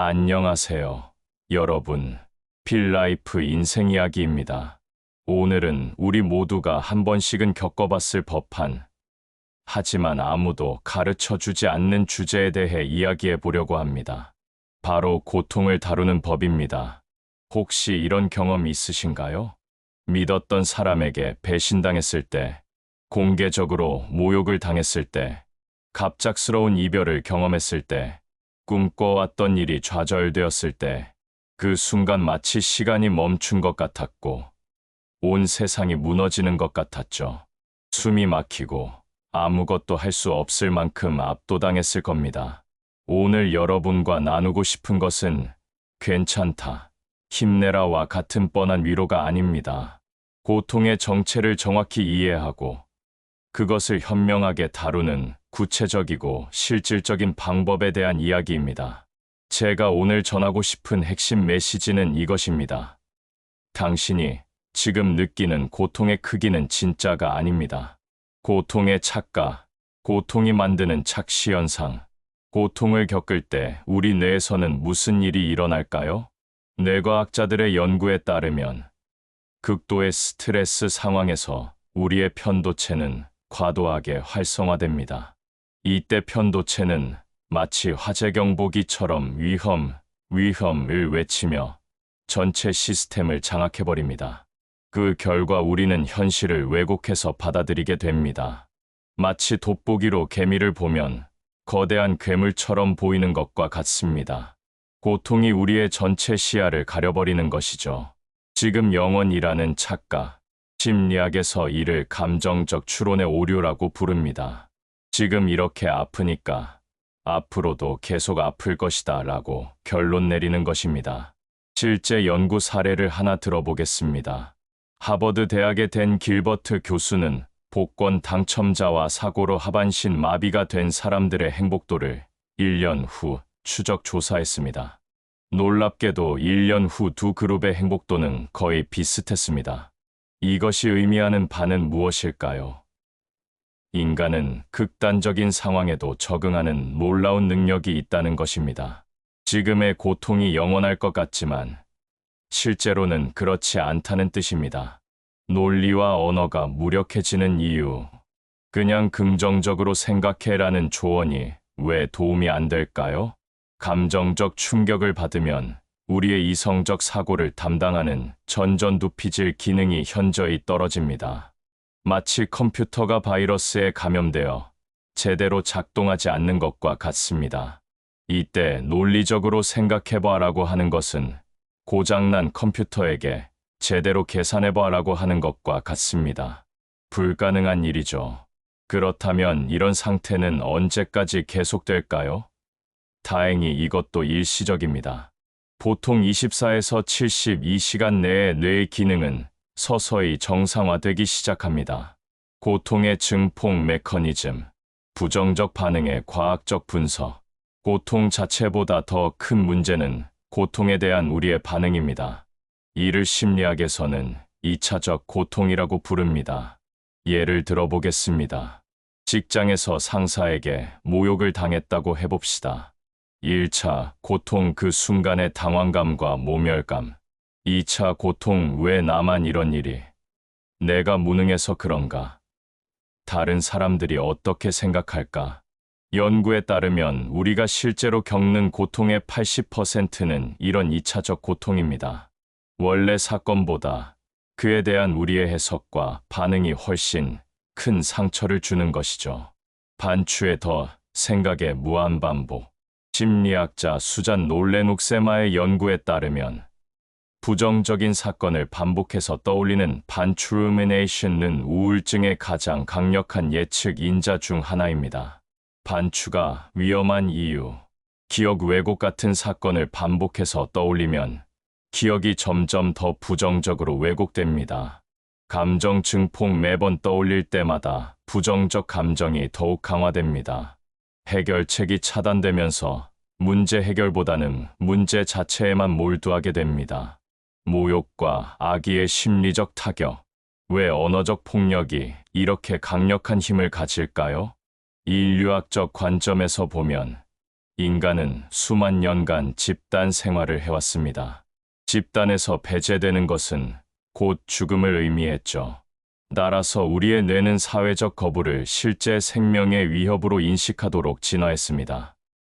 안녕하세요, 여러분. 필라이프 인생 이야기입니다. 오늘은 우리 모두가 한 번씩은 겪어봤을 법한, 하지만 아무도 가르쳐 주지 않는 주제에 대해 이야기해 보려고 합니다. 바로 고통을 다루는 법입니다. 혹시 이런 경험 있으신가요? 믿었던 사람에게 배신당했을 때, 공개적으로 모욕을 당했을 때, 갑작스러운 이별을 경험했을 때, 꿈꿔왔던 일이 좌절되었을 때, 그 순간 마치 시간이 멈춘 것 같았고, 온 세상이 무너지는 것 같았죠. 숨이 막히고 아무것도 할 수 없을 만큼 압도당했을 겁니다. 오늘 여러분과 나누고 싶은 것은 괜찮다, 힘내라와 같은 뻔한 위로가 아닙니다. 고통의 정체를 정확히 이해하고 그것을 현명하게 다루는 구체적이고 실질적인 방법에 대한 이야기입니다. 제가 오늘 전하고 싶은 핵심 메시지는 이것입니다. 당신이 지금 느끼는 고통의 크기는 진짜가 아닙니다. 고통의 착각, 고통이 만드는 착시현상. 고통을 겪을 때 우리 뇌에서는 무슨 일이 일어날까요? 뇌과학자들의 연구에 따르면 극도의 스트레스 상황에서 우리의 편도체는 과도하게 활성화됩니다. 이때 편도체는 마치 화재 경보기처럼 위험을 외치며 전체 시스템을 장악해버립니다. 그 결과 우리는 현실을 왜곡해서 받아들이게 됩니다. 마치 돋보기로 개미를 보면 거대한 괴물처럼 보이는 것과 같습니다. 고통이 우리의 전체 시야를 가려버리는 것이죠. 지금 영혼이라는 착각, 심리학에서 이를 감정적 추론의 오류라고 부릅니다. 지금 이렇게 아프니까 앞으로도 계속 아플 것이다 라고 결론 내리는 것입니다. 실제 연구 사례를 하나 들어보겠습니다. 하버드 대학의 댄 길버트 교수는 복권 당첨자와 사고로 하반신 마비가 된 사람들의 행복도를 1년 후 추적 조사했습니다. 놀랍게도 1년 후 두 그룹의 행복도는 거의 비슷했습니다. 이것이 의미하는 바는 무엇일까요? 인간은 극단적인 상황에도 적응하는 놀라운 능력이 있다는 것입니다. 지금의 고통이 영원할 것 같지만 실제로는 그렇지 않다는 뜻입니다. 논리와 언어가 무력해지는 이유, 그냥 긍정적으로 생각해라는 조언이 왜 도움이 안 될까요? 감정적 충격을 받으면 우리의 이성적 사고를 담당하는 전전두피질 기능이 현저히 떨어집니다. 마치 컴퓨터가 바이러스에 감염되어 제대로 작동하지 않는 것과 같습니다. 이때 논리적으로 생각해봐라고 하는 것은 고장난 컴퓨터에게 제대로 계산해봐라고 하는 것과 같습니다. 불가능한 일이죠. 그렇다면 이런 상태는 언제까지 계속될까요? 다행히 이것도 일시적입니다. 보통 24에서 72시간 내에 뇌의 기능은 서서히 정상화되기 시작합니다. 고통의 증폭 메커니즘, 부정적 반응의 과학적 분석. 고통 자체보다 더 큰 문제는 고통에 대한 우리의 반응입니다. 이를 심리학에서는 2차적 고통이라고 부릅니다. 예를 들어보겠습니다. 직장에서 상사에게 모욕을 당했다고 해봅시다. 1차 고통, 그 순간의 당황감과 모멸감. 2차 고통, 왜 나만 이런 일이? 내가 무능해서 그런가? 다른 사람들이 어떻게 생각할까? 연구에 따르면 우리가 실제로 겪는 고통의 80%는 이런 2차적 고통입니다. 원래 사건보다 그에 대한 우리의 해석과 반응이 훨씬 큰 상처를 주는 것이죠. 반추의 더 생각의 무한반복. 심리학자 수잔 놀레눅세마의 연구에 따르면 부정적인 사건을 반복해서 떠올리는 반추 루미네이션은 우울증의 가장 강력한 예측 인자 중 하나입니다. 반추가 위험한 이유. 기억 왜곡 같은 사건을 반복해서 떠올리면 기억이 점점 더 부정적으로 왜곡됩니다. 감정 증폭, 매번 떠올릴 때마다 부정적 감정이 더욱 강화됩니다. 해결책이 차단되면서 문제 해결보다는 문제 자체에만 몰두하게 됩니다. 모욕과 악의의 심리적 타격. 왜 언어적 폭력이 이렇게 강력한 힘을 가질까요? 인류학적 관점에서 보면 인간은 수만 년간 집단 생활을 해왔습니다. 집단에서 배제되는 것은 곧 죽음을 의미했죠. 따라서 우리의 뇌는 사회적 거부를 실제 생명의 위협으로 인식하도록 진화했습니다.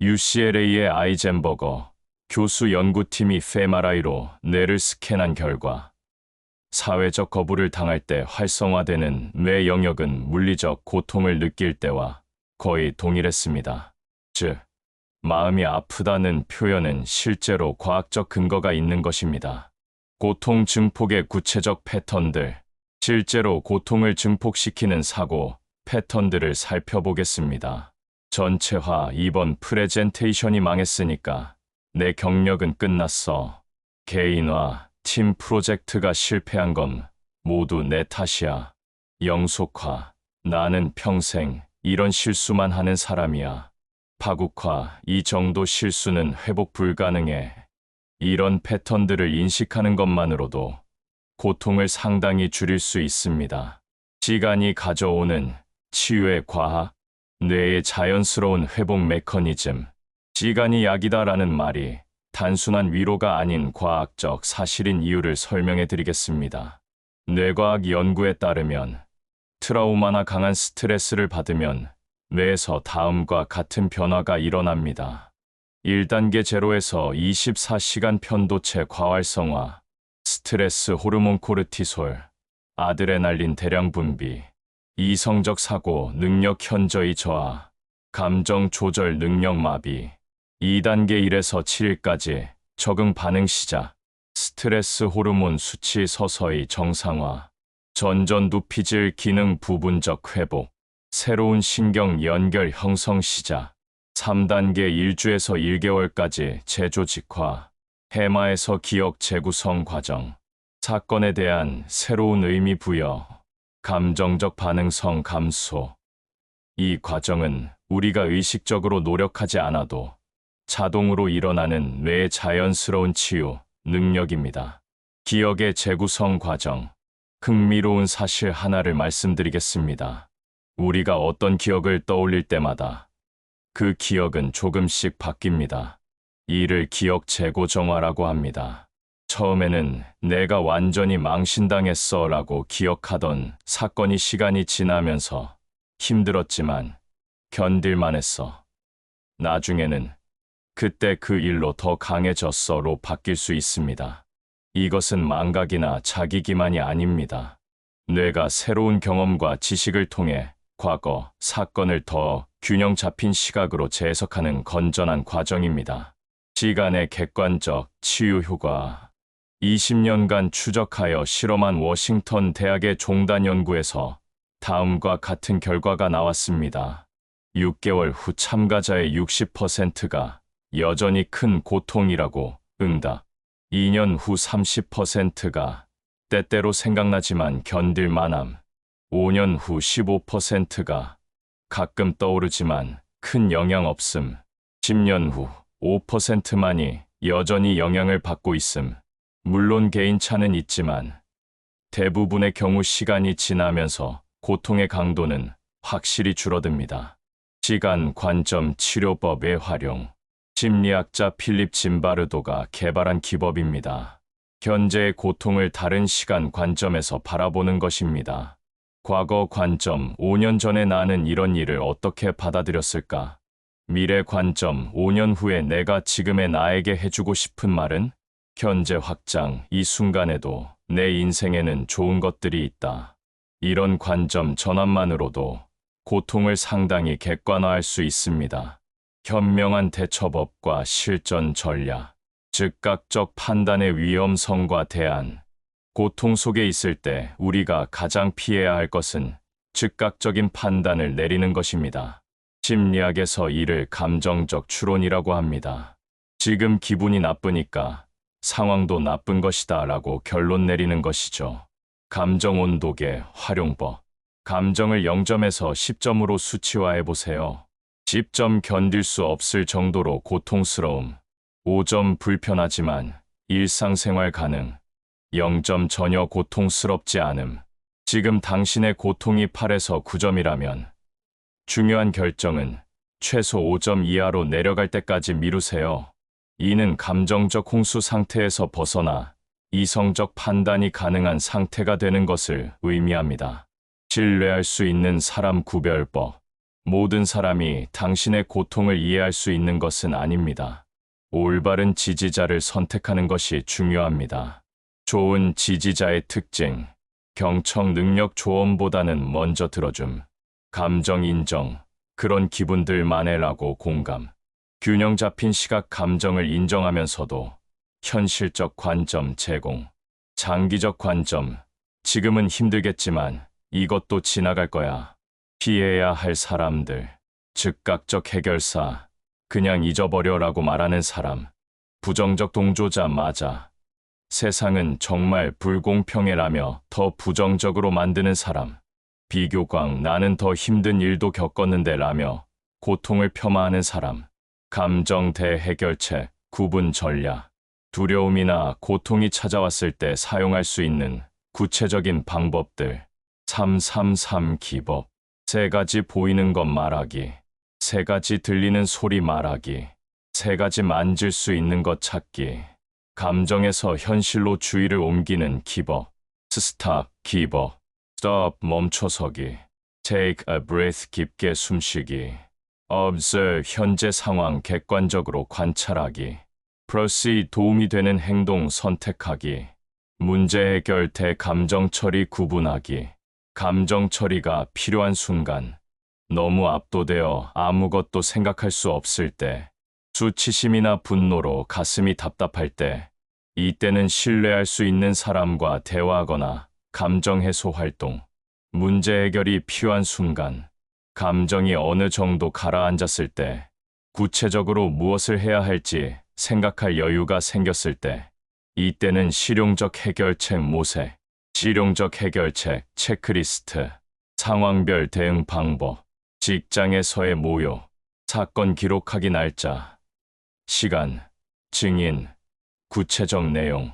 UCLA의 아이젠버거 교수 연구팀이 fMRI로 뇌를 스캔한 결과 사회적 거부를 당할 때 활성화되는 뇌 영역은 물리적 고통을 느낄 때와 거의 동일했습니다. 즉, 마음이 아프다는 표현은 실제로 과학적 근거가 있는 것입니다. 고통 증폭의 구체적 패턴들, 실제로 고통을 증폭시키는 사고 패턴들을 살펴보겠습니다. 전체화. 이번 프레젠테이션이 망했으니까 내 경력은 끝났어. 개인화, 팀 프로젝트가 실패한 건 모두 내 탓이야. 영속화. 나는 평생 이런 실수만 하는 사람이야. 파국화. 이 정도 실수는 회복 불가능해. 이런 패턴들을 인식하는 것만으로도 고통을 상당히 줄일 수 있습니다. 시간이 가져오는 치유의 과학, 뇌의 자연스러운 회복 메커니즘. 시간이 약이다라는 말이 단순한 위로가 아닌 과학적 사실인 이유를 설명해 드리겠습니다. 뇌과학 연구에 따르면 트라우마나 강한 스트레스를 받으면 뇌에서 다음과 같은 변화가 일어납니다. 1단계 제로에서 24시간 편도체 과활성화, 스트레스 호르몬 코르티솔, 아드레날린 대량 분비, 이성적 사고 능력 현저히 저하, 감정 조절 능력 마비. 2단계 1에서 7일까지 적응 반응 시작, 스트레스 호르몬 수치 서서히 정상화, 전전두피질 기능 부분적 회복, 새로운 신경 연결 형성 시작. 3단계 1주에서 1개월까지 재조직화, 해마에서 기억 재구성 과정, 사건에 대한 새로운 의미 부여, 감정적 반응성 감소. 이 과정은 우리가 의식적으로 노력하지 않아도 자동으로 일어나는 뇌의 자연스러운 치유 능력입니다. 기억의 재구성 과정. 흥미로운 사실 하나를 말씀드리겠습니다. 우리가 어떤 기억을 떠올릴 때마다 그 기억은 조금씩 바뀝니다. 이를 기억 재고정화라고 합니다. 처음에는 내가 완전히 망신당했어 라고 기억하던 사건이 시간이 지나면서 힘들었지만 견딜만 했어. 나중에는 그때 그 일로 더 강해졌어로 바뀔 수 있습니다. 이것은 망각이나 자기 기만이 아닙니다. 뇌가 새로운 경험과 지식을 통해 과거 사건을 더 균형 잡힌 시각으로 재해석하는 건전한 과정입니다. 시간의 객관적 치유 효과. 20년간 추적하여 실험한 워싱턴 대학의 종단 연구에서 다음과 같은 결과가 나왔습니다. 6개월 후 참가자의 60%가 여전히 큰 고통이라고 응답. 2년 후 30%가 때때로 생각나지만 견딜만함. 5년 후 15%가 가끔 떠오르지만 큰 영향 없음. 10년 후 5%만이 여전히 영향을 받고 있음. 물론 개인차는 있지만 대부분의 경우 시간이 지나면서 고통의 강도는 확실히 줄어듭니다. 시간 관점 치료법의 활용. 심리학자 필립 짐바르도가 개발한 기법입니다. 현재의 고통을 다른 시간 관점에서 바라보는 것입니다. 과거 관점, 5년 전에 나는 이런 일을 어떻게 받아들였을까? 미래 관점, 5년 후에 내가 지금의 나에게 해주고 싶은 말은? 현재 확장, 이 순간에도 내 인생에는 좋은 것들이 있다. 이런 관점 전환만으로도 고통을 상당히 객관화할 수 있습니다. 현명한 대처법과 실전 전략, 즉각적 판단의 위험성과 대안. 고통 속에 있을 때 우리가 가장 피해야 할 것은 즉각적인 판단을 내리는 것입니다. 심리학에서 이를 감정적 추론이라고 합니다. 지금 기분이 나쁘니까 상황도 나쁜 것이다 라고 결론 내리는 것이죠. 감정 온도계 활용법. 감정을 0점에서 10점으로 수치화해 보세요. 10점 견딜 수 없을 정도로 고통스러움, 5점 불편하지만 일상생활 가능, 0점 전혀 고통스럽지 않음. 지금 당신의 고통이 8에서 9점이라면 중요한 결정은 최소 5점 이하로 내려갈 때까지 미루세요. 이는 감정적 홍수 상태에서 벗어나 이성적 판단이 가능한 상태가 되는 것을 의미합니다. 신뢰할 수 있는 사람 구별법. 모든 사람이 당신의 고통을 이해할 수 있는 것은 아닙니다. 올바른 지지자를 선택하는 것이 중요합니다. 좋은 지지자의 특징. 경청 능력 조언보다는 먼저 들어줌. 감정 인정. 그런 기분들만해라고 공감. 균형 잡힌 시각 감정을 인정하면서도 현실적 관점 제공. 장기적 관점. 지금은 힘들겠지만 이것도 지나갈 거야. 피해야 할 사람들. 즉각적 해결사. 그냥 잊어버려라고 말하는 사람. 부정적 동조자 맞아. 세상은 정말 불공평해라며 더 부정적으로 만드는 사람. 비교광 나는 더 힘든 일도 겪었는데 라며 고통을 폄하하는 사람. 감정 대해결책, 구분 전략. 두려움이나 고통이 찾아왔을 때 사용할 수 있는 구체적인 방법들. 333 기법. 3가지 보이는 것 말하기. 3가지 들리는 소리 말하기. 3가지 만질 수 있는 것 찾기. 감정에서 현실로 주의를 옮기는 기법. 스탑 기법. stop 멈춰서기. take a breath 깊게 숨쉬기. observe 현재 상황 객관적으로 관찰하기. proceed 도움이 되는 행동 선택하기. 문제 해결 대감정 처리 구분하기. 감정 처리가 필요한 순간. 너무 압도되어 아무것도 생각할 수 없을 때. 수치심이나 분노로 가슴이 답답할 때. 이때는 신뢰할 수 있는 사람과 대화하거나 감정 해소 활동. 문제 해결이 필요한 순간. 감정이 어느 정도 가라앉았을 때. 구체적으로 무엇을 해야 할지 생각할 여유가 생겼을 때. 이때는 실용적 해결책 모색. 실용적 해결책 체크리스트. 상황별 대응 방법. 직장에서의 모욕. 사건 기록하기 날짜. 시간. 증인. 구체적 내용.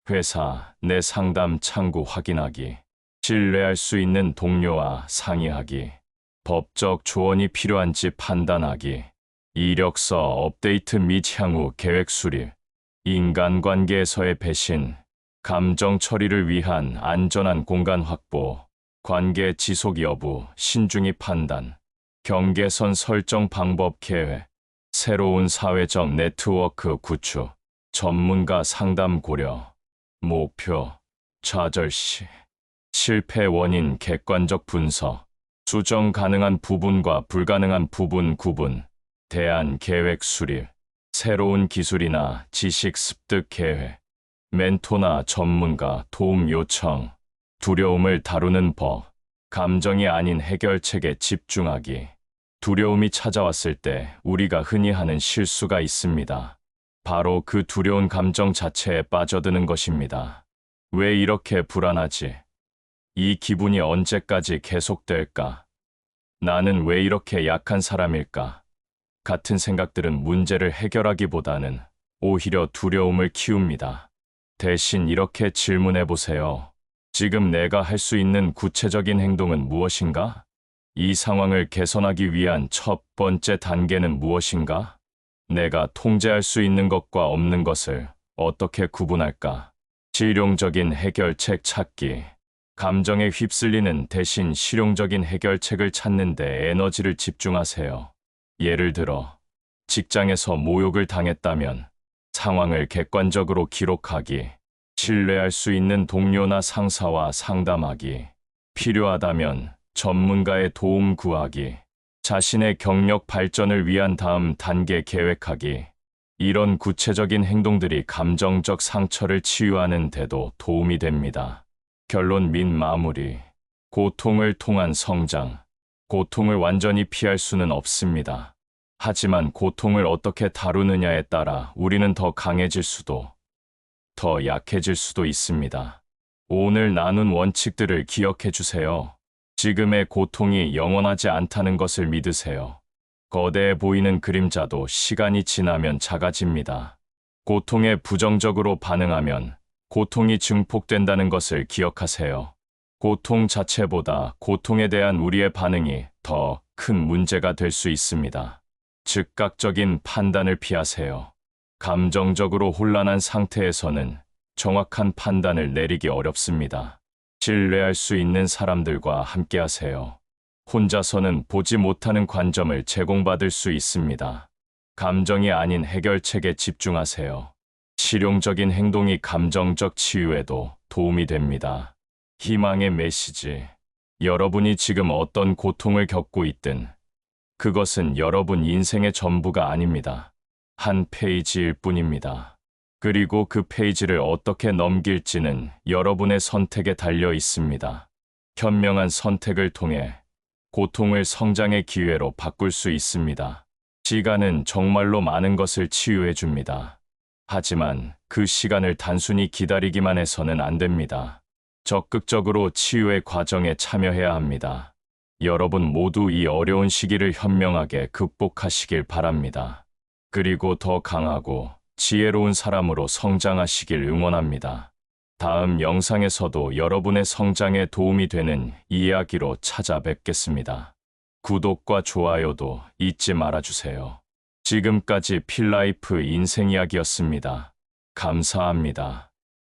회사 내 상담 창구 확인하기. 신뢰할 수 있는 동료와 상의하기. 법적 조언이 필요한지 판단하기. 이력서 업데이트 및 향후 계획 수립. 인간관계에서의 배신. 감정 처리를 위한 안전한 공간 확보. 관계 지속 여부 신중히 판단. 경계선 설정 방법 계획. 새로운 사회적 네트워크 구축. 전문가 상담 고려. 목표. 좌절시. 실패 원인 객관적 분석. 수정 가능한 부분과 불가능한 부분 구분. 대안 계획 수립. 새로운 기술이나 지식 습득 계획. 멘토나 전문가 도움 요청. 두려움을 다루는 법. 감정이 아닌 해결책에 집중하기. 두려움이 찾아왔을 때 우리가 흔히 하는 실수가 있습니다. 바로 그 두려운 감정 자체에 빠져드는 것입니다. 왜 이렇게 불안하지? 이 기분이 언제까지 계속될까? 나는 왜 이렇게 약한 사람일까? 같은 생각들은 문제를 해결하기보다는 오히려 두려움을 키웁니다. 대신 이렇게 질문해 보세요. 지금 내가 할 수 있는 구체적인 행동은 무엇인가? 이 상황을 개선하기 위한 첫 번째 단계는 무엇인가? 내가 통제할 수 있는 것과 없는 것을 어떻게 구분할까? 실용적인 해결책 찾기. 감정에 휩쓸리는 대신 실용적인 해결책을 찾는 데 에너지를 집중하세요. 예를 들어, 직장에서 모욕을 당했다면 상황을 객관적으로 기록하기. 신뢰할 수 있는 동료나 상사와 상담하기. 필요하다면 전문가의 도움 구하기. 자신의 경력 발전을 위한 다음 단계 계획하기. 이런 구체적인 행동들이 감정적 상처를 치유하는 데도 도움이 됩니다. 결론 및 마무리. 고통을 통한 성장. 고통을 완전히 피할 수는 없습니다. 하지만 고통을 어떻게 다루느냐에 따라 우리는 더 강해질 수도, 더 약해질 수도 있습니다. 오늘 나눈 원칙들을 기억해 주세요. 지금의 고통이 영원하지 않다는 것을 믿으세요. 거대해 보이는 그림자도 시간이 지나면 작아집니다. 고통에 부정적으로 반응하면 고통이 증폭된다는 것을 기억하세요. 고통 자체보다 고통에 대한 우리의 반응이 더 큰 문제가 될 수 있습니다. 즉각적인 판단을 피하세요. 감정적으로 혼란한 상태에서는 정확한 판단을 내리기 어렵습니다. 신뢰할 수 있는 사람들과 함께하세요. 혼자서는 보지 못하는 관점을 제공받을 수 있습니다. 감정이 아닌 해결책에 집중하세요. 실용적인 행동이 감정적 치유에도 도움이 됩니다. 희망의 메시지. 여러분이 지금 어떤 고통을 겪고 있든 그것은 여러분 인생의 전부가 아닙니다. 한 페이지일 뿐입니다. 그리고 그 페이지를 어떻게 넘길지는 여러분의 선택에 달려 있습니다. 현명한 선택을 통해 고통을 성장의 기회로 바꿀 수 있습니다. 시간은 정말로 많은 것을 치유해 줍니다. 하지만 그 시간을 단순히 기다리기만 해서는 안 됩니다. 적극적으로 치유의 과정에 참여해야 합니다. 여러분 모두 이 어려운 시기를 현명하게 극복하시길 바랍니다. 그리고 더 강하고 지혜로운 사람으로 성장하시길 응원합니다. 다음 영상에서도 여러분의 성장에 도움이 되는 이야기로 찾아뵙겠습니다. 구독과 좋아요도 잊지 말아주세요. 지금까지 필라이프 인생 이야기였습니다. 감사합니다.